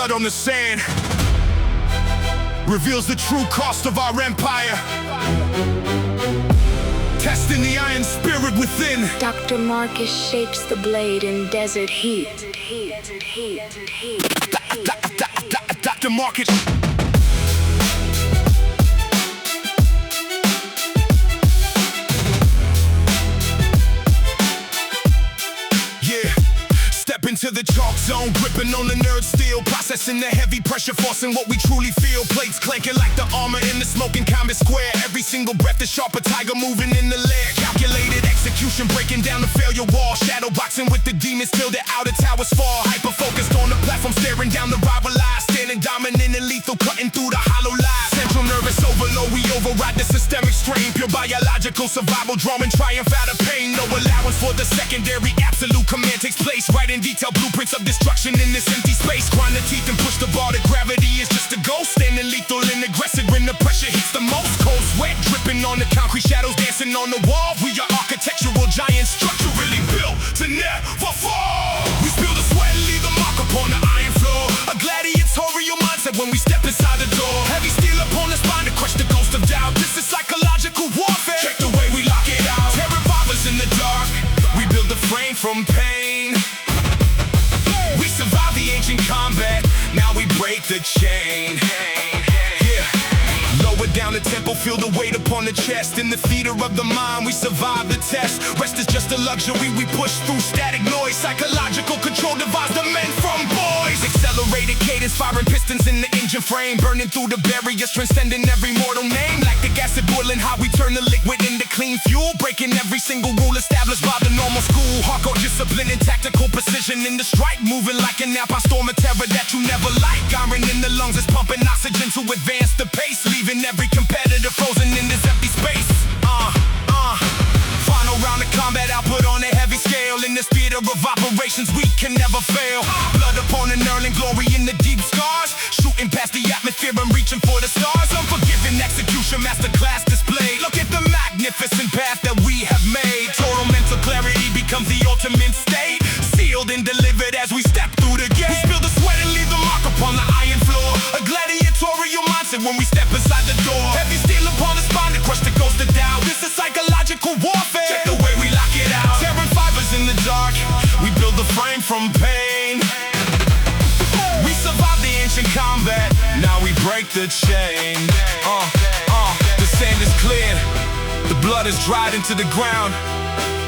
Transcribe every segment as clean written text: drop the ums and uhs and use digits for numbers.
blood on the sand reveals the true cost of our empire. Testing the iron spirit within. Dr. Marcus shapes the blade in desert heat. Dr. Marcus. Into the chalk zone, gripping on the nerd steel, processing the heavy pressure, forcing what we truly feel. Plates clanking like the armor in the smoking combat square. Every single breath is sharp, a tiger moving in the lair. Calculated execution, breaking down the failure wall. Shadow boxing with the demons till the outer towers fall. Hyper focused on the platform, staring down the rival eyes. Standing dominant and lethal, cutting through the hollow lies. Central nervous overload, we override the systemic strain. Pure biological survival, drawing triumph out of pain. No allowance for the secondary, absolute command takes place right in detail. Blueprints of destruction in this empty space. Grind the teeth and push the bar. The gravity is just a ghost. Standing lethal and aggressive when the pressure hits the most. Cold sweat dripping on the concrete, shadows dancing on the wall. We are architectural giants, structurally built to never fall. We spill the sweat and leave the mark upon the iron floor. A gladiatorial mindset when we step inside the door. Heavy steel upon the spine to crush the ghost of doubt. This is psychological warfare. Check the way we lock it out. Terror revolvers in the dark. We build the frame from pain. We survive the ancient combat, now we break the chain. Yeah. Lower down the tempo, feel the weight upon the chest. In the theater of the mind, we survive the test. Rest is just a luxury, we push through static noise. Psychological control divides the men from boys. Accelerated cadence, firing pistons in the engine frame. Burning through the barriers, transcending every mortal name. Like the gas at boiling hot, we turn the liquid into clean fuel. Breaking every single rule established by the normal school. Hardcore discipline and tactical precision in the strike. Moving like an alpine storm of terror that you never like. Iron in the lungs is pumping oxygen to advance the pace. Leaving every competitor frozen in this empty space. Final round of combat output on a heavy scale. In this theater of operations we can never fail. Blood upon an knurling, glory in the deep scars. Shooting past the atmosphere and reaching for the stars. Unforgiving execution, masterclass display. Look at the magnificent path that we have made. Total mental clarity becomes the ultimate state. Sealed and delivered as we step through the gate. We spill the sweat and leave the mark upon the iron floor. A gladiatorial mindset when we step inside the door. Heavy steel upon the spine to crush the ghost of doubt. This is psychological warfare. Check the way we lock it out. Tearing fibers in the dark. We build the frame from pain. We survive the ancient combat. Now we break the chain. The sand is cleared. The blood is dried into the ground.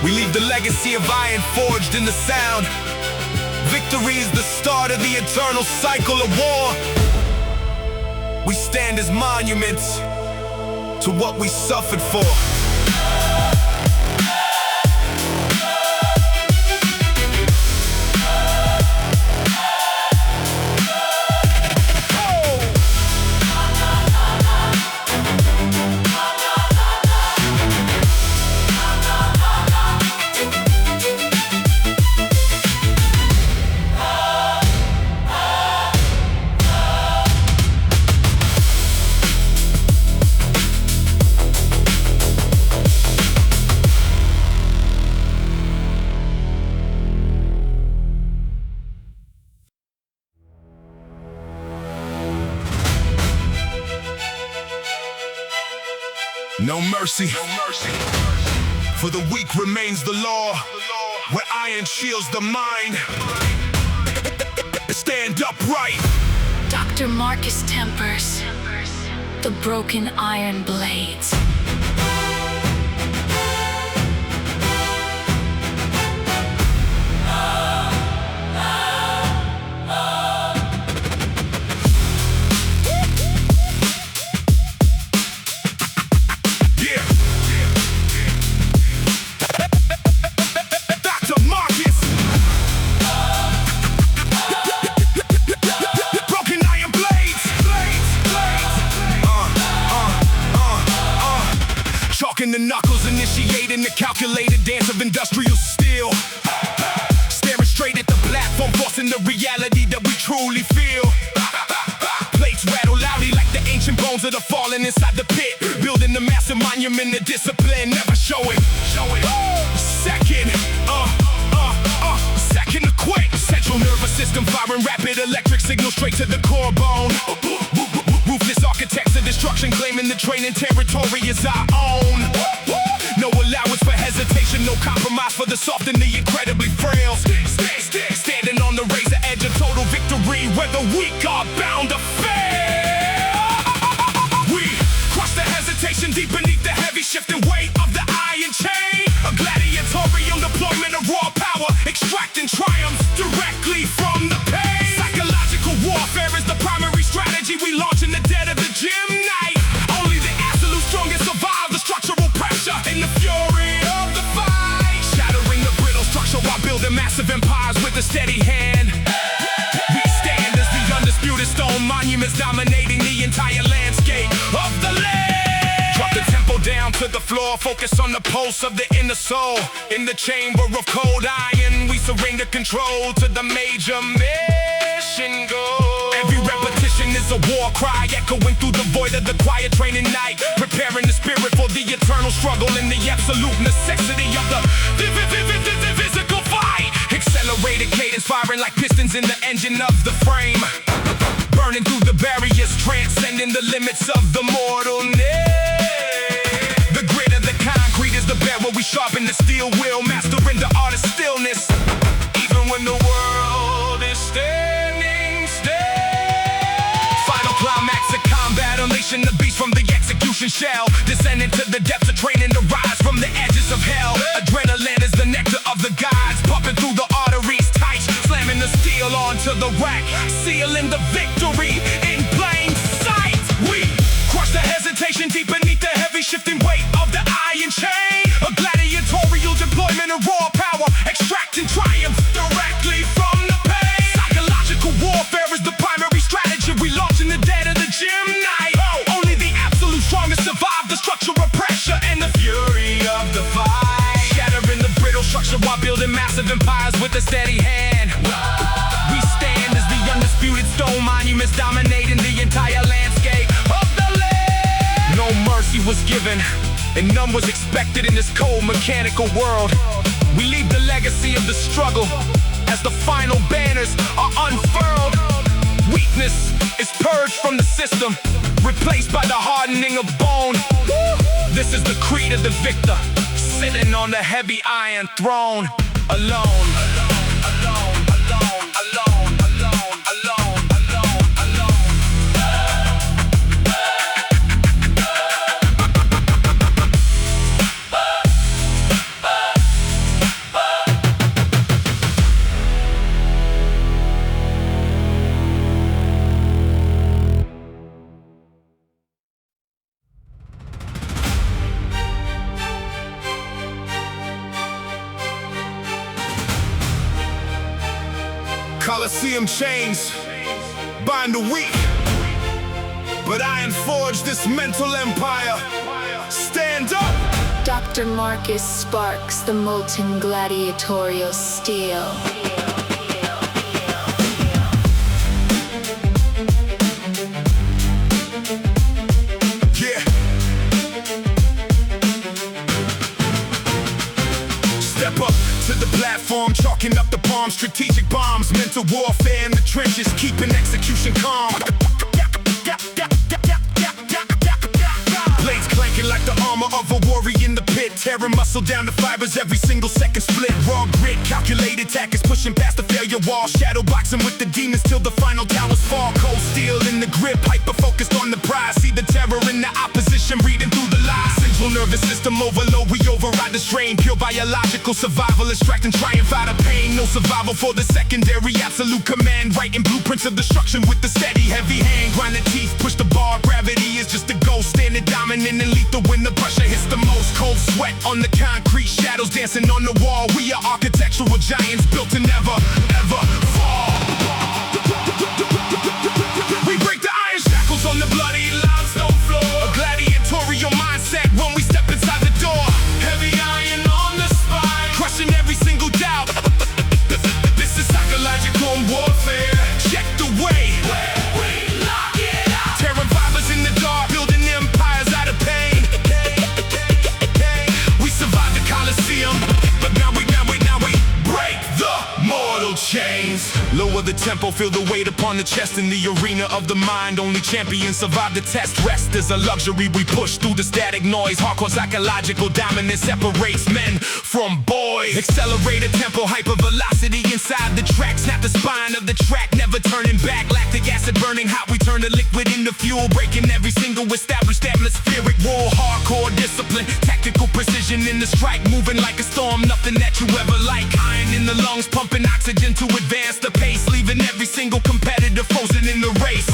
We leave the legacy of iron forged in the sound. Victory is the start of the eternal cycle of war. We stand as monuments to what we suffered for. No mercy, for the weak remains the law, where iron shields the mind. Stand upright. Dr. Marcus tempers the broken iron blades. system firing rapid electric signals straight to the core bone. Ruthless architects of destruction claiming the training territory is our own. No allowance for hesitation, no compromise for the soft and the incredibly frail. Standing on the razor edge of total victory, where the weak are bound to fail. We crush the hesitation deep beneath the heavy shifting weight of the iron chain. A gladiatorial deployment of raw power, extracting triumphs directly from the pain. Psychological warfare is the primary strategy we launch in the dead of the gym night. Only the absolute strongest survive the structural pressure in the fury of the fight. Shattering the brittle structure while building massive empires with a steady hand. We stand as the undisputed stone monuments dominating the entire landscape of the land. Drop the tempo down to the floor, focus on the pulse of the inner soul. In the chamber of cold iron, we surrender control to the major mission goal. Every repetition is a war cry, echoing through the void of the quiet training night. Preparing the spirit for the eternal struggle and the absolute necessity of the physical fight. Accelerated cadence firing like pistons in the engine of the frame. Burning through the barriers, transcending the limits of the mortal name. The grit of the concrete is the bed where we sharpen the steel wheel, mastering the art of stillness. Even when the world is standing still. Final climax of combat, unleashing the beast from the execution shell. Descending to the depths of training to rise from the edges of hell. Adrenaline is the nectar of the gods, pumping through the arteries tight, slamming the steel onto the rack, sealing the victory in plain sight. We crush the hesitation deep beneath the heavy shifting weight of the iron chain. A gladiatorial deployment of raw power, extracting triumph directly from the pain. Psychological warfare is the primary strategy we launch in the dead of the gym night. Only the absolute strongest survive the structure of pressure and the fury of the fight. Shattering the brittle structure while building massive empires with a steady hand. We stand as the undisputed stone monuments dominating the entire landscape of the land. No mercy was given, and none was expected in this cold mechanical world. We leave the legacy of the struggle as the final banners are unfurled. Weakness is purged from the system, replaced by the hardening of bone. This is the creed of the victor, sitting on the heavy iron throne, alone. Colosseum Chains bind the weak, but iron forged this mental empire. Stand up! Dr.Marcus sparks the molten gladiatorial steel. Step up to the platform, chalking up the palm. Strategic bombs, mental warfare in the trenches, keeping execution calm. Blades clanking like the armor of a warrior in the pit, tearing muscle down to fibers, every single second split. Raw grit, calculated tactics, pushing past the failure wall. Shadow boxing with the demons till the final towers fall. Cold steel in the grip, hyper focused on the prize. See the terror in the opposition, reading through the lies. Central nervous system overload, we override the strain. Pure biological survival, extracting triumph out of pain. No survival for the secondary, absolute command. Writing blueprints of destruction with the steady heavy hand. Grind the teeth, push the bar, gravity is just a ghost. Standing dominant and lethal when the pressure hits the most. Cold sweat on the concrete, shadows dancing on the wall. We are architectural giants built to never, ever fall. We break the iron shackles on the bloody limestone floor. A gladiatorial mindset when we step inside the door. Heavy iron on the spine, crushing every single doubt. This is psychological warfare. Check the way we lock it out. Tearing fibers in the dark, building empires out of pain. We survived the Colosseum, but now we break the mortal chains. Lower the tempo, feel the weight upon the chest. In the arena of the mind, only champions survive the test. Rest is a luxury, we push through the static noise. Hardcore psychological dominance separates men from boys. Accelerated tempo, hypervelocity inside the track. Snap the spine of the track, never turning back. Lactic acid burning hot, we turn the liquid into fuel. Breaking every single established atmospheric rule. Hardcore discipline, tactical precision in the strike. Moving like a storm, nothing that you ever like. Iron in the lungs, pumping oxygen to advance the pace. Leaving every single competitor frozen in the race.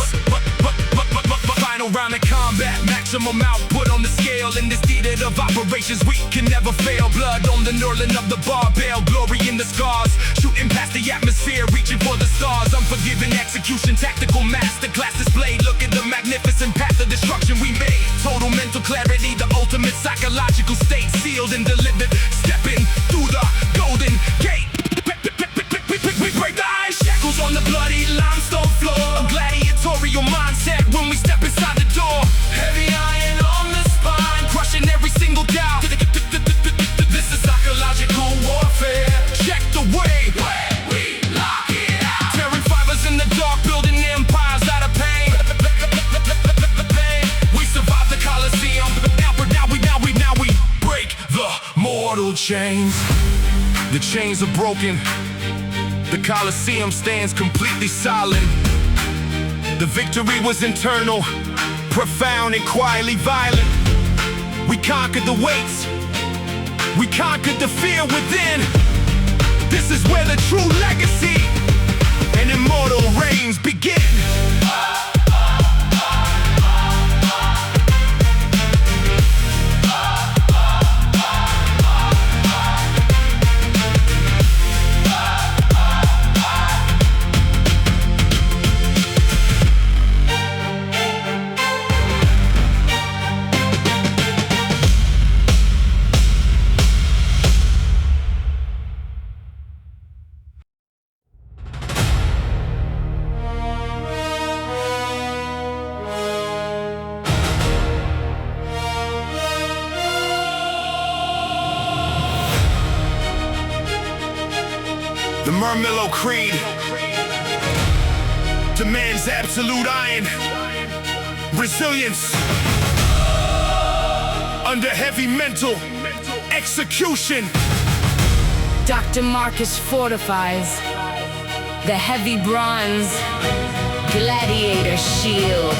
Final round of combat, maximum output on the scale. In this theater of operations, we can never fail. Blood on the knurling of the barbell, glory in the scars. Shooting past the atmosphere, reaching for the stars. Unforgiving execution, tactical masterclass displayed. Look at the magnificent path of destruction we made. Total mental clarity, the ultimate psychological state. Sealed and delivered, stepping through the golden gate. We break the iron shackles on the bloody limestone floor. A gladiatorial mindset when we step inside the door. Heavy iron on the spine, crushing every single doubt. This is psychological warfare. Check the way we lock it out. Tearing fibers in the dark, building empires out of pain. We survived the Colosseum. Now we break the mortal chains. The chains are broken. The Colosseum stands completely solid. The victory was internal, profound and quietly violent. We conquered the weights. We conquered the fear within. This is where the true legacy and immortal reigns begin. The Murmillo Creed demands absolute iron resilience under heavy mental execution. Dr.Marcus fortifies the heavy bronze Gladiator shield.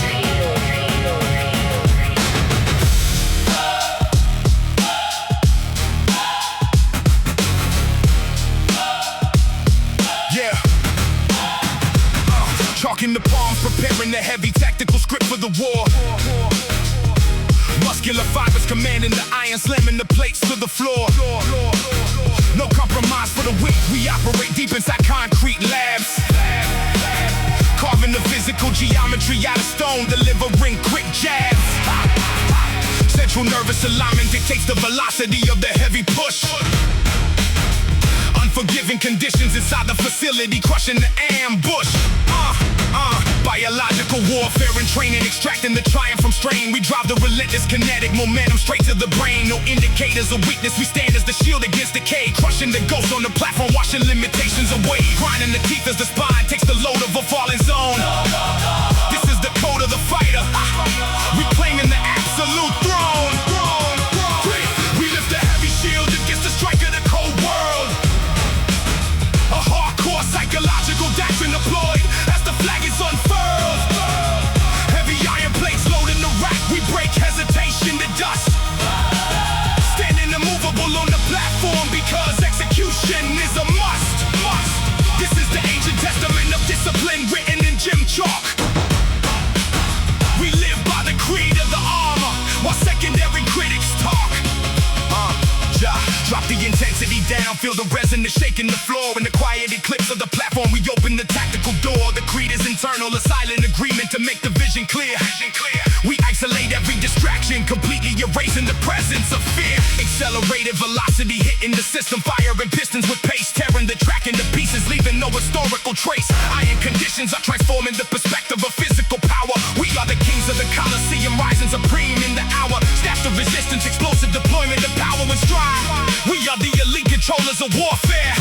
Chalking the palms, preparing the heavy tactical script for the war. Muscular fibers commanding the iron, slamming the plates to the floor. No compromise for the weak, we operate deep inside concrete labs. Carving the physical geometry out of stone, delivering quick jabs. Central nervous alignment dictates the velocity of the heavy push. Unforgiving conditions inside the facility, crushing the ambush. Biological warfare and training, extracting the triumph from strain. We drive the relentless kinetic momentum straight to the brain. No indicators of weakness, we stand as the shield against decay. Crushing the ghost on the platform, washing limitations away. Grinding the teeth as the spine takes the load of a fallen zone. This is the code of the fighter, reclaiming the absolute throne. We lift the heavy shield against the strike of the cold world. A hardcore psychological doctrine deployed as the flag is unfurled. Heavy iron plates loading the rack, we break hesitation to dust. Standing immovable on the platform because execution is a must. This is the ancient testament of discipline written in gym chalk. We live by the creed of the armor while secondary critics talk. Drop the intensity down, feel the resonance shaking the floor. In the quiet eclipse of the platform, we open the tactical door. The creed is internal, a silent agreement to make the vision clear. We isolate every distraction, completely erasing the presence of fear. Accelerated velocity hitting the system, firing pistons with pace, tearing the track into pieces, leaving no historical trace. Iron conditions are transforming the perspective of physical power. We are the kings of the Colosseum, rising supreme in the hour. Snap the resistance, explosive deployment of power and strive. We are the elite controllers of warfare,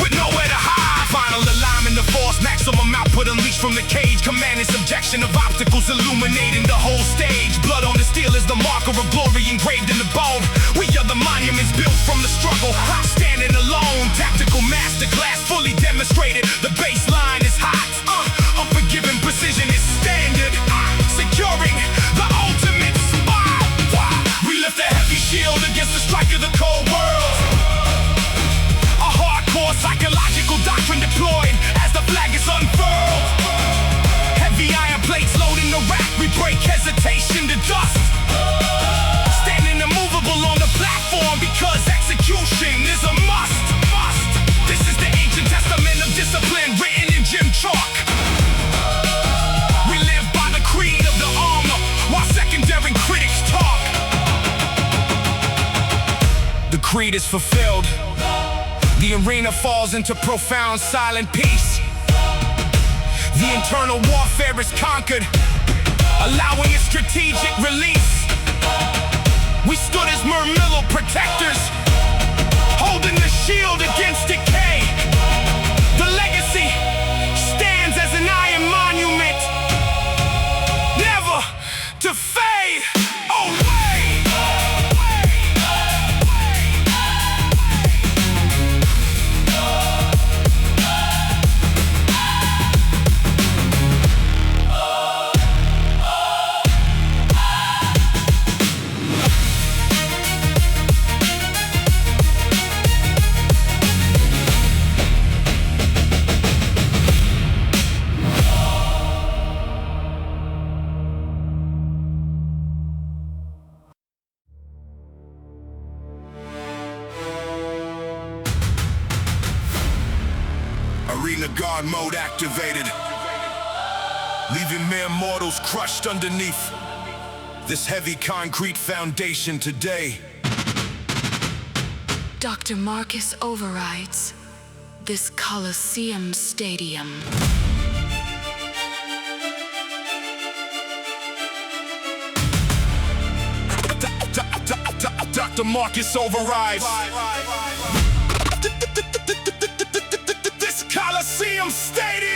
with nowhere to hide. Final protection of obstacles illuminating the whole stage. Blood on the steel is the marker of glory engraved in the bone. We are the monuments built from the struggle. Standing alone, tactical masterclass fully demonstrated. The baseline is hot. Unforgiving precision is standard. Securing the ultimate spot. We lift a heavy shield against the strike of the cold world. A hardcore psychological doctrine deployed as the flag is unfurled. Heavy iron plates loading the rack. We break hesitation to dust. Standing immovable on the platform because execution is a must. This is the ancient testament of discipline written in gym chalk. We live by the creed of the armor while secondary critics talk. The creed is fulfilled. The arena falls into profound silent peace. The internal warfare is conquered, allowing a strategic release. We stood as Murmillo protectors, holding the shield against decay. The legacy stands as an iron monument, never to fade away. Arena guard mode activated, leaving mere mortals crushed underneath this heavy concrete foundation today. Dr. Marcus overrides this Colosseum stadium. Dr. Marcus overrides this Colosseum stadium.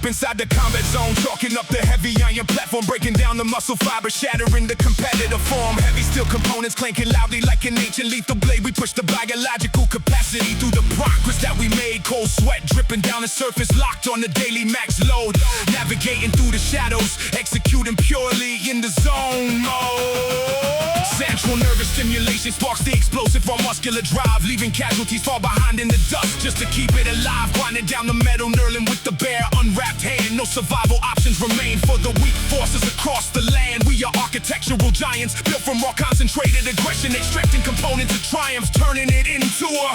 Inside the combat zone, chalking up the heavy iron platform, breaking down the muscle fiber, shattering the competitive form. Heavy steel components clanking loudly like an ancient lethal blade. We push the biological capacity through the progress that we made. Cold sweat dripping down the surface, locked on the daily max load. Navigating through the shadows, executing purely in the zone mode. Central nervous stimulation sparks the explosive raw muscular drive, leaving casualties far behind in the dust just to keep it alive. Grinding down the metal, knurling with the bare unwrapped hand. No survival options remain for the weak forces across the land. We are architectural giants, built from raw concentrated aggression, extracting components of triumphs, turning it into a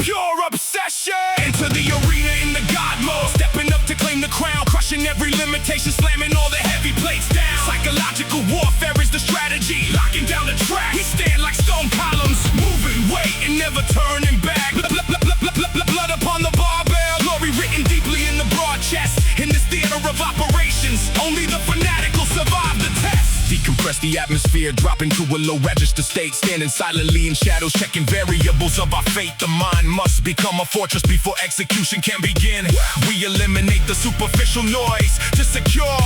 pure obsession. Enter the arena in the god mode, stepping up to claim the crown, crushing every limitation, slamming all the heavy plates down. Psychological warfare is the strategy, locking down the track. We stand like stone columns, moving weight and never turning back. Blood upon the barbell, glory written deeply in the broad chest. In this theater of operations, only the fanatical survive the test. Decompress the atmosphere, dropping to a low register state, standing silently in shadows, checking variables of our fate. The mind must become a fortress before execution can begin. We eliminate the superficial noise to secure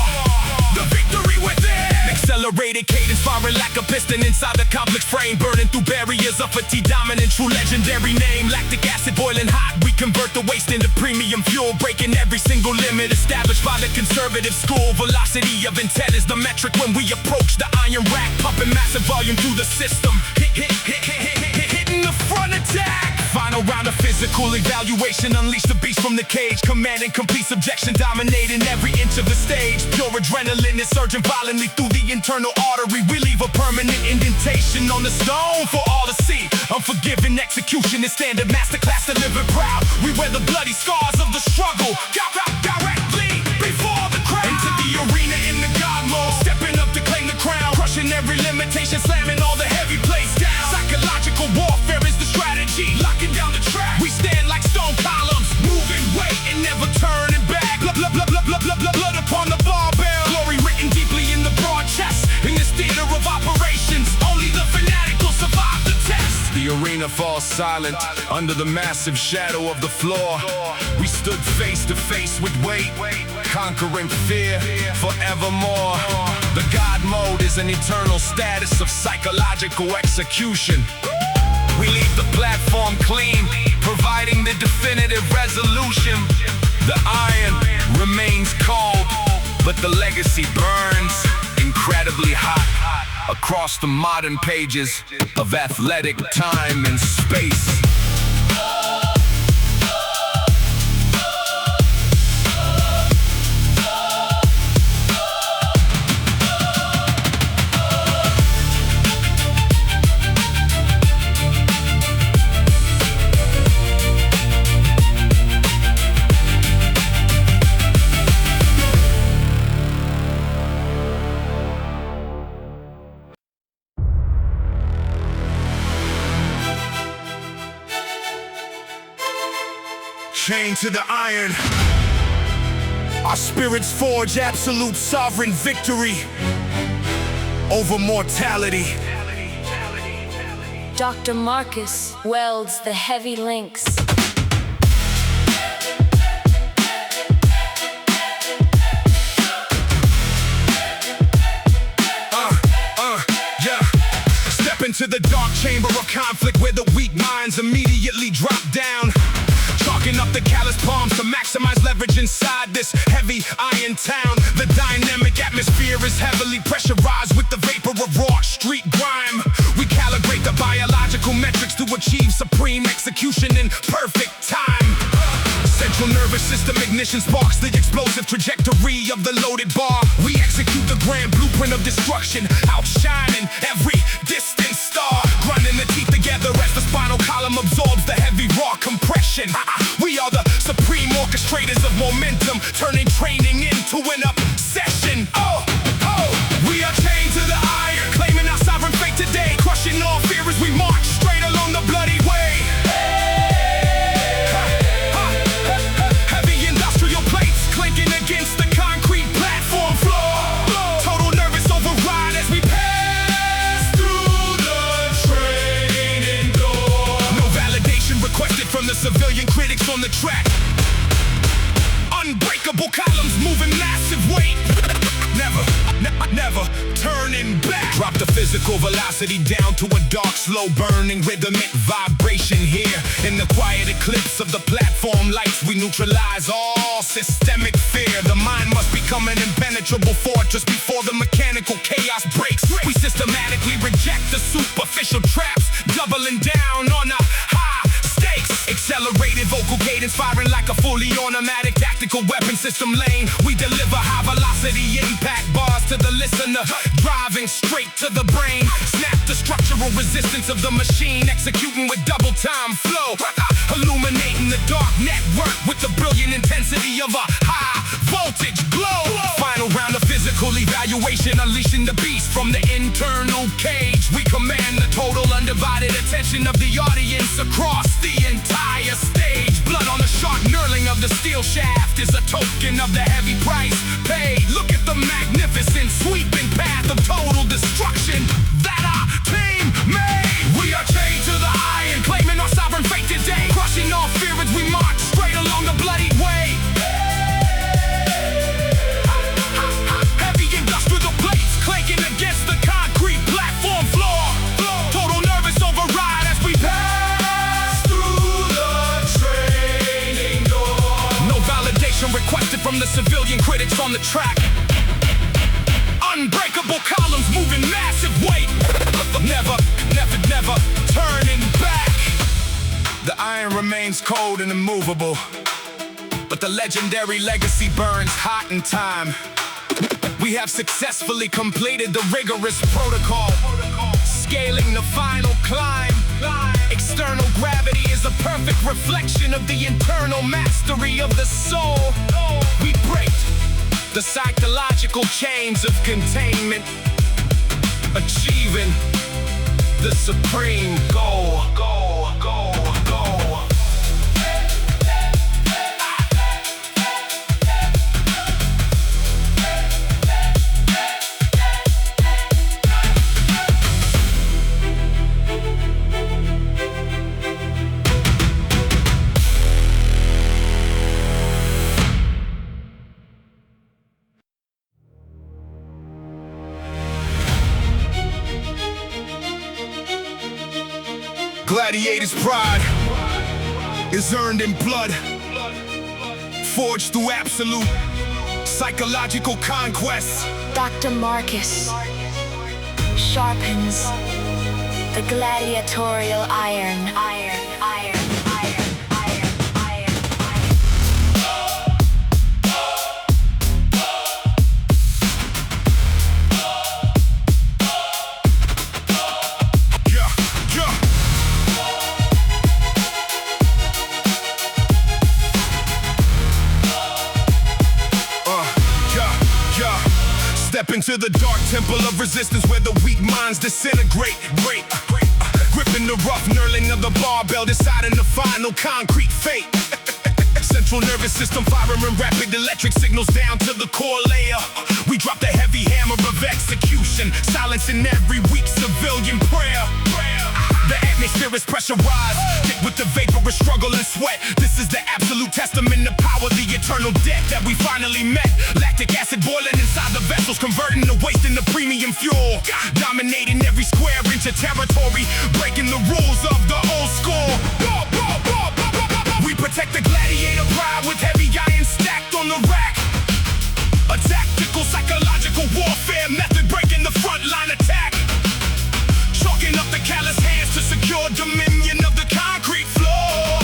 the victory within. Accelerated cadence, firing like a piston inside the complex frame, burning through barriers of fatigue, dominant, true legendary name. Lactic acid boiling hot, we convert the waste into premium fuel, breaking every single limit established by the conservative school. Velocity of intent is the metric when we approach the iron rack, pumping massive volume through the system. Hitting the front attack. Final round of physical evaluation, unleash the beast from the cage, commanding complete subjection, dominating every inch of the stage. Pure adrenaline is surging violently through the internal artery. We leave a permanent indentation on the stone for all to see. Unforgiving execution is standard, masterclass delivered proud. We wear the bloody scars of the struggle directly before the crowd. Into the arena in the god mode, stepping up to claim the crown, crushing every limitation, slamming all the heavy plates down. Psychological warfare is the strategy, locking down the track. We stand like stone columns, moving weight and never turning back. Blood upon the barbell, glory written deeply in the broad chest. In this theater of operations, only the fanatic arena falls silent under the massive shadow of the floor. We stood face to face with weight, conquering fear forevermore. The God mode is an eternal status of psychological execution. We leave the platform clean, providing the definitive resolution. The iron remains cold, but the legacy burns incredibly hot across the modern pages of athletic time and space. Chained to the iron, our spirits forge absolute sovereign victory over mortality. Dr. Marcus welds the heavy links. Yeah. Step into the dark chamber of conflict where the weak minds immediately drop down. Chalking up the callous palms to maximize leverage inside this heavy iron town. The dynamic atmosphere is heavily pressurized with the vapor of raw street grime. We calibrate the biological metrics to achieve supreme execution in perfect time. Central nervous system ignition sparks the explosive trajectory of the loaded bar. We execute the grand blueprint of destruction, outshining every distant star. Grinding the teeth together as the spinal column absorbs the heavy raw compression. We are the supreme orchestrators of momentum, turning training into an obsession. Oh, we are chained to the iron, claiming our sovereign fate today, crushing all fear as we march straight along the bloody way. Heavy industrial plates clinking against the concrete platform floor. Total nervous override as we pass through the training door. No validation requested from the civilian critics on the track. Unbreakable columns moving massive weight. Never turning back. Drop the physical velocity down to a dark, slow burning rhythmic vibration here. In the quiet eclipse of the platform lights, we neutralize all systemic fear. The mind must become an impenetrable fortress before the mechanical chaos breaks. We systematically reject the superficial traps, doubling down on a high stakes. Accelerated vocal cadence firing like a fully automatic tactical weapon system lane. We deliver high velocity impact bars to the listener, driving straight to the brain. Snap the structural resistance of the machine, executing with double time flow. Illuminating the dark network with the brilliant intensity of a high voltage glow. Final round of physical evaluation, unleashing the beast from the internal cage. We command the total undivided attention of the audience across the entire stage. Blood on the sharp knurling of the steel shaft is a token of the heavy price paid. Look at the magnificent sweeping path of total destruction that our team made. We are chained to the iron, claiming our sovereign fate today, crushing all fear as we march straight along the bloody way. Heavy industrial plates clanking against the concrete platform floor. Total nervous override as we pass through the training door. No validation requested from the civilian critics on the track. Unbreakable columns moving massive weight. Never turning back. The iron remains cold and immovable, but the legendary legacy burns hot in time. We have successfully completed the rigorous protocol, scaling the final climb. External gravity is a perfect reflection of the internal mastery of the soul. We break the psychological chains of containment, achieving the supreme goal. Gladiator's pride is earned in blood, forged through absolute psychological conquests. Dr. Marcus sharpens the gladiatorial iron. Step into the dark temple of resistance where the weak minds disintegrate. Gripping the rough knurling of the barbell, deciding the final concrete fate. Central nervous system firing rapid electric signals down to the core layer. We drop the heavy hammer of execution, silencing every weak civilian prayer. The atmosphere is pressurized, thick with the vapor of struggle and sweat. This is the absolute testament to power, the eternal debt that we finally met. Lactic acid boiling inside the vessels, converting the waste into premium fuel. Dominating every square inch of territory, breaking the rules of the old school. We protect the gladiator pride with heavy iron stacked on the rack. A tactical, psychological warfare method, breaking the front line attack. Chalking up the callous hands to secure dominion of the concrete floor.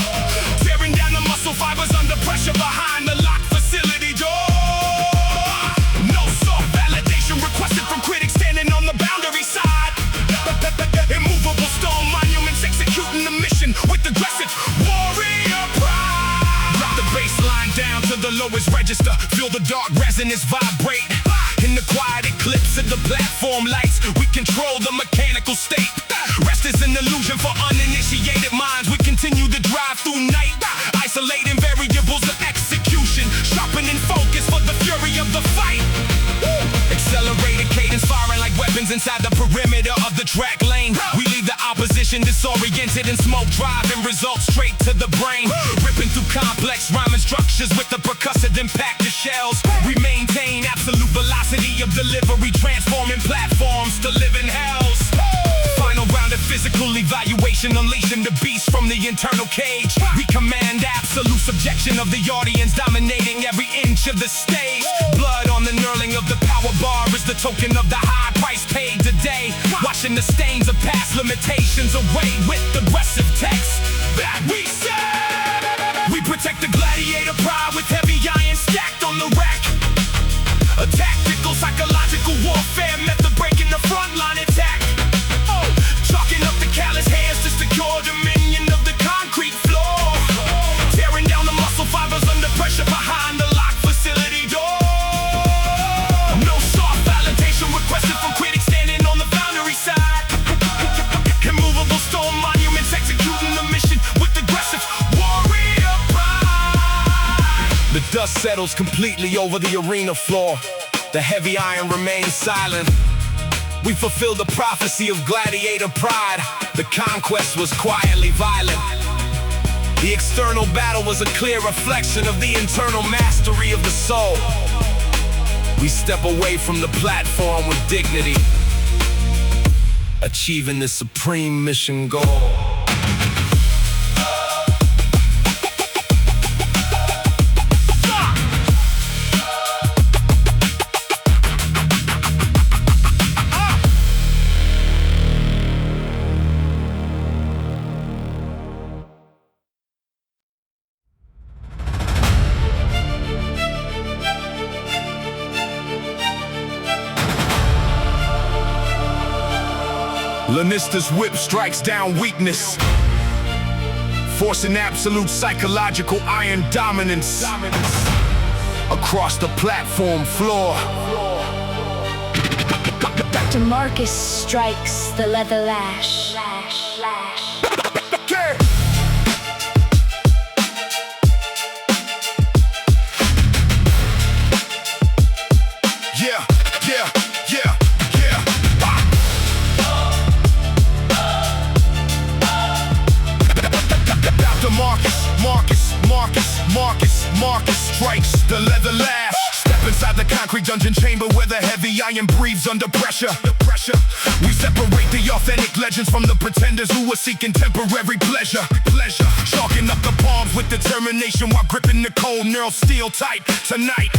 Tearing down the muscle fibers under pressure behind the locked facility door. No soft validation requested from critics standing on the boundary side. Immovable stone monuments executing the mission with aggressive warrior pride. Drop the baseline down to the lowest register. Feel the dark resonance vibrate. In the quiet eclipse of the platform lights, we control the mechanical state. Rest is an illusion for uninitiated minds. We continue to drive through night, isolating variables of execution, sharpening focus for the fury of the fight. Accelerated cadence firing like weapons inside the perimeter of the track lane. We leave the opposition disoriented and smoke driving results straight to the brain. Ripping through complex rhyming structures with the percussive impact of shells. We maintain absolute velocity of delivery, transforming platforms to living hells. Final round of physical evaluation, unleashing the beast from the internal cage. We command absolute subjection of the audience, dominating every inch of the stage. Blood on the knurling of the power bar is the token of the high price paid today. Washing the stains of past limitations away with aggressive text that we say. We protect the gladiator pride with heavy iron stacked on the rack. A tactical, psychological warfare method, breaking the front line attack. Chalking up the callous hands to secure dominion of the concrete floor. Tearing down the muscle fibers under pressure behind the locked facility door. No soft validation requested from critics standing on the boundary side. Immovable stone monuments executing the mission with aggressive warrior pride. The dust settles completely over the arena floor. The heavy iron remains silent. We fulfill the prophecy of gladiator pride. The conquest was quietly violent. The external battle was a clear reflection of the internal mastery of the soul. We step away from the platform with dignity, achieving the supreme mission goal. Lanista's whip strikes down weakness, forcing absolute psychological iron dominance across the platform floor. Dr. Marcus strikes the leather lash. Okay. Yeah. Dr. Marcus strikes the leather lash. Step inside the concrete dungeon chamber where the heavy iron breathes under pressure. We separate the authentic legends from the pretenders who are seeking temporary pleasure. Chalking up the palms with determination while gripping the cold neural steel tight. Tonight,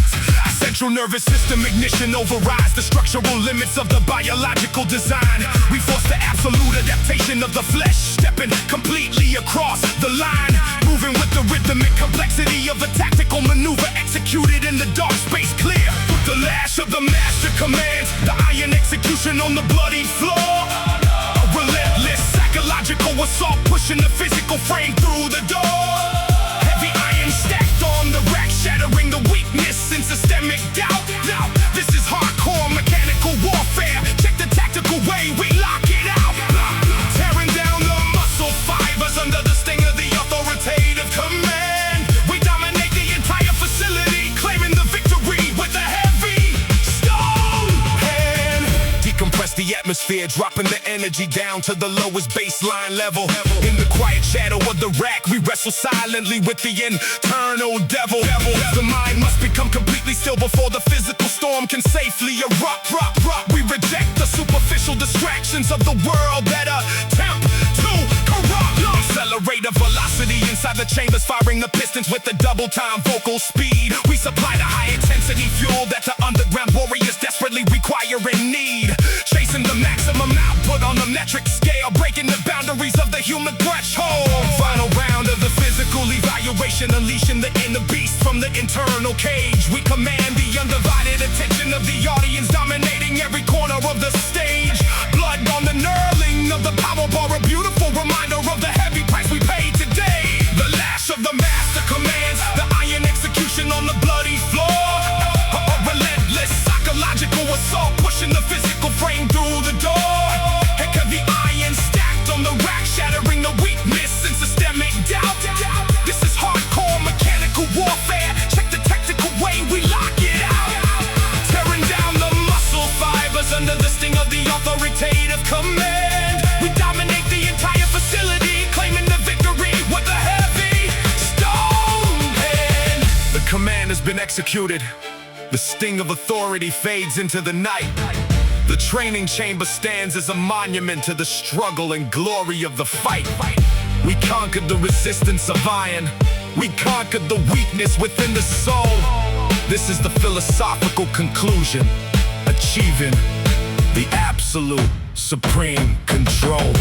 central nervous system ignition overrides the structural limits of the biological design. We force the absolute adaptation of the flesh, stepping completely across the line, moving with the rhythmic complexity of a tactical maneuver executed in the dark space clear. The lash of the master commands, the iron execution on the bloody floor. A relentless psychological assault pushing the physical frame through the door. Heavy iron stacked on the rack, shattering the weakness in systemic doubt. Now, this is hardcore mechanical warfare. Check the tactical way we lock it out. Tearing down the muscle fibers under the sting of the authoritative command. We dominate the entire facility, claiming the victory with a heavy stone hand. Decompress the atmosphere, dropping the energy down to the lowest baseline level. In the quiet shadow of the rack, we wrestle silently with the internal devil. The mind must become completely still before the physical storm can safely erupt. We reject the superficial distractions of the world that attempt to corrupt. Accelerator velocity inside the chambers, firing the pistons with the double time vocal speed. We supply the high intensity fuel that the underground warriors desperately require and need. Chasing the maximum output on the metric scale, breaking the boundaries of the human threshold. Final round of the physical evaluation, unleashing the inner beast from the internal cage. We command the undivided attention of the audience, dominating every corner of the stage. Blood on the knurling of the power bar, a beautiful reminder of the heavy price we paid today. The lash of the master commands, the iron execution on the bloody floor. A relentless psychological assault, pushing the physical frame through the door. Heck of the iron stacked on the rack, shattering the weakness in systemic doubt. This is hardcore mechanical warfare. Check the tactical way we lock it out. Tearing down the muscle fibers under the sting of the authoritative command. We dominate the entire facility, claiming the victory with a heavy stone hand. The command has been executed. The sting of authority fades into the night. The training chamber stands as a monument to the struggle and glory of the fight. We conquered the resistance of iron. We conquered the weakness within the soul. This is the philosophical conclusion, achieving the absolute supreme control.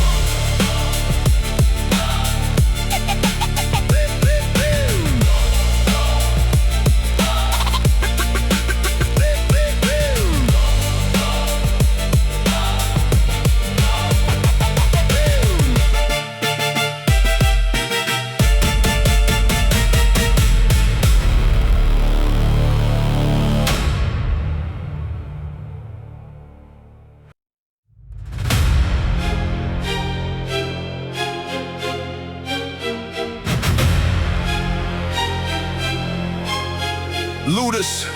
Ludus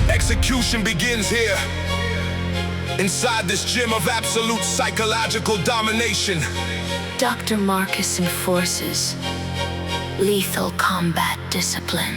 Execution begins here, inside this gym of absolute psychological domination. Dr. Marcus enforces lethal combat discipline.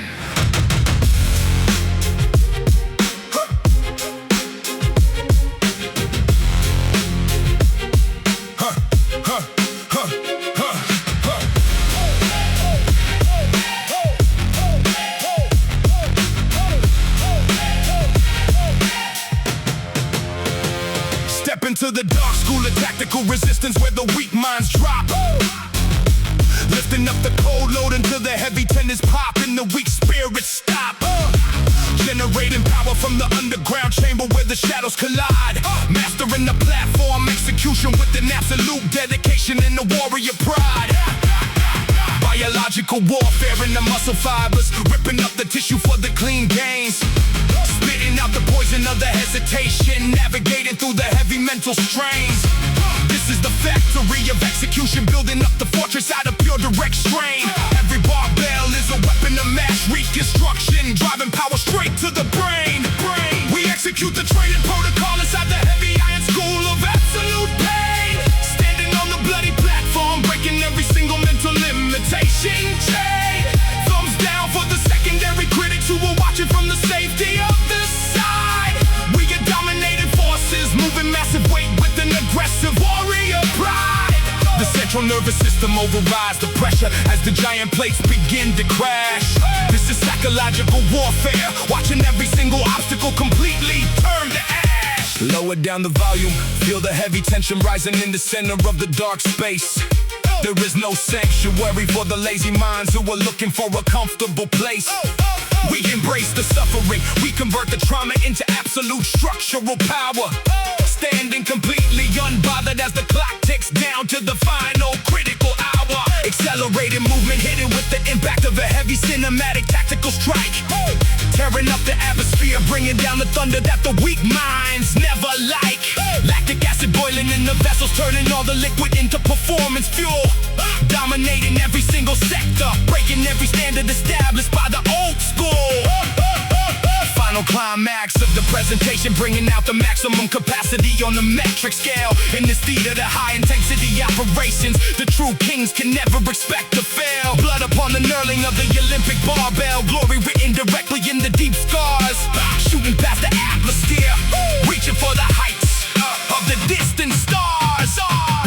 To the dark school of tactical resistance where the weak minds drop. Lifting up the cold load until the heavy tendons pop and the weak spirits stop. Generating power from the underground chamber where the shadows collide. Mastering the platform execution with an absolute dedication and a warrior pride. Biological warfare in the muscle fibers, ripping up the tissue for the clean gains. Spitting out the poison of the hesitation, navigating through the heavy mental strains. This is the factory of execution, building up the fortress out of pure direct strain. Every barbell is a weapon of mass reconstruction, driving power straight to the brain. We execute the training protocol inside the heavy iron school of absolute pain. Standing on the bloody platform, breaking every single mental limitation chain. Thumbs down for the secondary critics who were watching from the safety of the central nervous system overrides the pressure as the giant plates begin to crash. This is psychological warfare, watching every single obstacle completely turn to ash. Lower down the volume, feel the heavy tension rising in the center of the dark space. There is no sanctuary for the lazy minds who are looking for a comfortable place. We embrace the suffering, we convert the trauma into absolute structural power. Standing completely unbothered as the clock ticks down to the final critical hour. Accelerated movement hidden with the impact of a heavy cinematic tactical strike. Tearing up the atmosphere, bringing down the thunder that the weak minds never like. Lactic acid boiling in the vessels, turning all the liquid into performance fuel. Dominating every single sector, breaking every standard established by the old school. Final climax of the presentation, bringing out the maximum capacity on the metric scale. In this theater, the high-intensity operations, the true kings can never expect to fail. Blood upon the knurling of the Olympic barbell, glory written directly in the deep scars. Shooting past the atmosphere, reaching for the heights of the distant stars.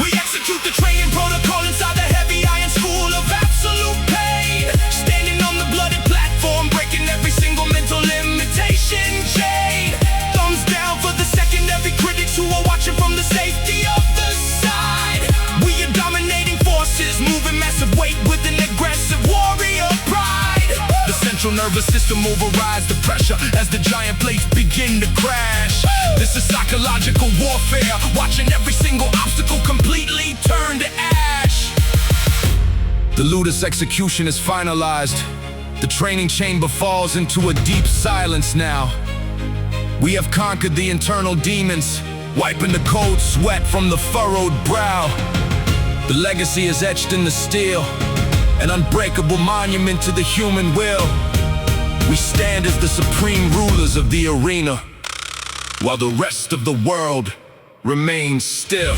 We execute the training protocol inside the heavy iron school of absolute pain. Standing on the bloody platform, breaking every single mental limitation chain. Thumbs down for the secondary critics who are watching from the safety of the side. We are dominating forces, moving massive weight with an aggressive warrior pride. The central nervous system overrides the pressure as the giant plates begin to crash. This is psychological warfare, watching every single obstacle completely turn to ash. The Ludus Execution is finalized. The training chamber falls into a deep silence now. We have conquered the internal demons, wiping the cold sweat from the furrowed brow. The legacy is etched in the steel, an unbreakable monument to the human will. We stand as the supreme rulers of the arena, while the rest of the world remains still.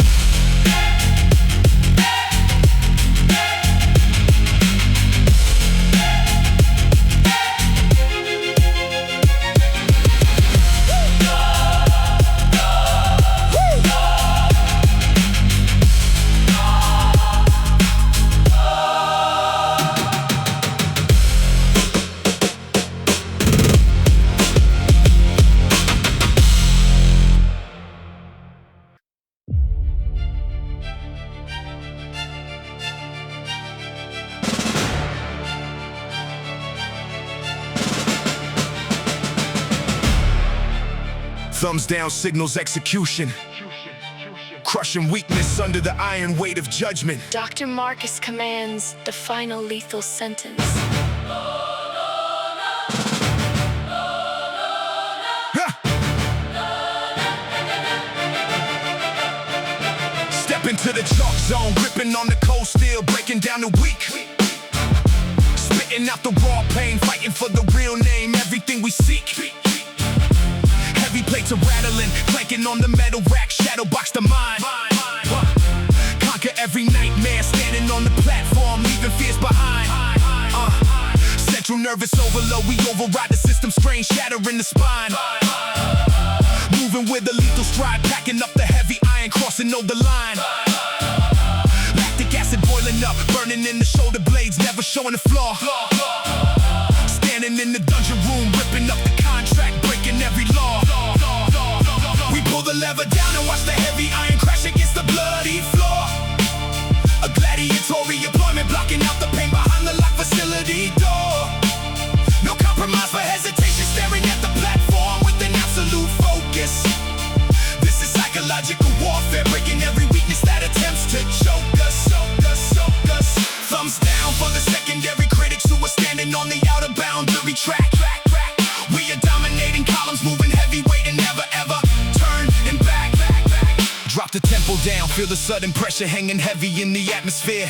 Thumbs down signals execution, crushing weakness under the iron weight of judgment. Dr.Marcus commands the final lethal sentence. Step into the chalk zone, gripping on the cold steel, breaking down the weak. Spitting out the raw pain, fighting for the real name, everything we seek. Heavy plates are rattling, clanking on the metal rack, shadow box the mind. Conquer every nightmare, standing on the platform, leaving fears behind. Central nervous overload, we override the system, strain shattering the spine. Moving with a lethal stride, packing up the heavy iron, crossing over the line. Lactic acid boiling up, burning in the shoulder blades, never showing the flaw. Standing in the dungeon room, ripping up the contract, breaking every law. We pull the lever down and watch the heavy iron crash against the bloody floor. A gladiator deployment, blocking out the pain behind the locked facility door. No compromise for hesitation, staring at the platform with an absolute focus. This is psychological warfare, breaking every weakness that attempts to choke us. Thumbs down for the secondary critics who are standing on the outer boundary track. We are dominating columns, moving heavyweight and never ever turning back. Drop the tempo down, feel the sudden pressure hanging heavy in the atmosphere.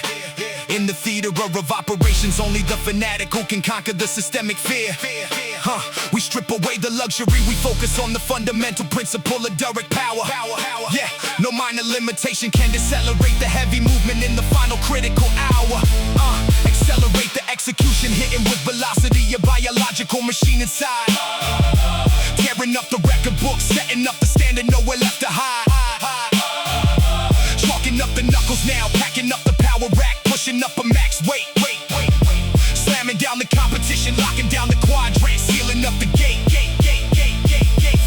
In the theater of operations, only the fanatic who can conquer the systemic fear. We strip away the luxury, we focus on the fundamental principle of direct power. Yeah, no minor limitation can decelerate the heavy movement in the final critical hour. Accelerate the execution, hitting with velocity, a biological machine inside. Tearing up the record book, setting up the standard, nowhere left to hide. Chalking up the knuckles now, packing up the power pushing up a max weight. Slamming down the competition, locking down the quadrant, sealing up the gate.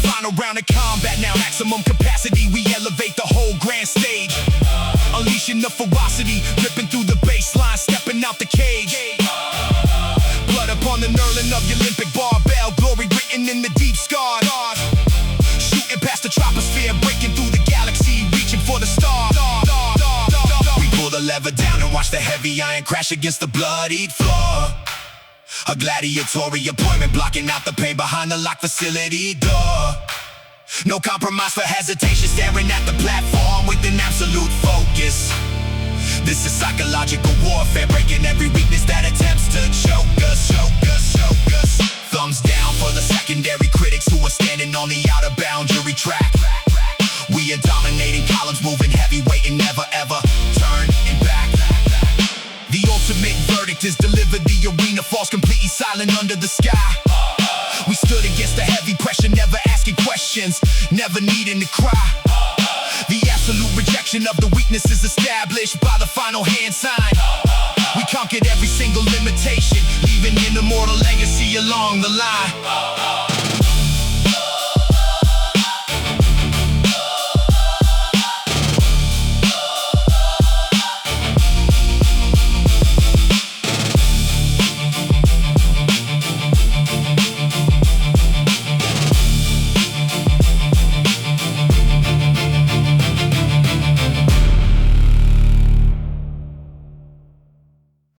Final round of combat now, maximum capacity. We elevate the whole grand stage. Unleashing the ferocity, ripping through the baseline, stepping out the cage. Blood upon the knurling of the Olympic barbell, glory written in the deep scars. Shooting past the troposphere, breaking through the galaxy, reaching for the stars. We pull the lever down and watch the heavy iron crash against the bloodied floor. A gladiatory appointment, blocking out the pain behind the locked facility door. No compromise for hesitation, staring at the platform with an absolute focus. This is psychological warfare, breaking every weakness that attempts to choke us. Thumbs down for the secondary critics who are standing on the outer boundary track. We are dominating columns, moving heavyweight and never ever turning back. The ultimate verdict is delivered, the arena falls completely silent under the sky. We stood against the heavy pressure, never asking questions, never needing to cry. The absolute rejection of the weakness is established by the final hand sign. We conquered every single limitation, leaving an immortal legacy along the line.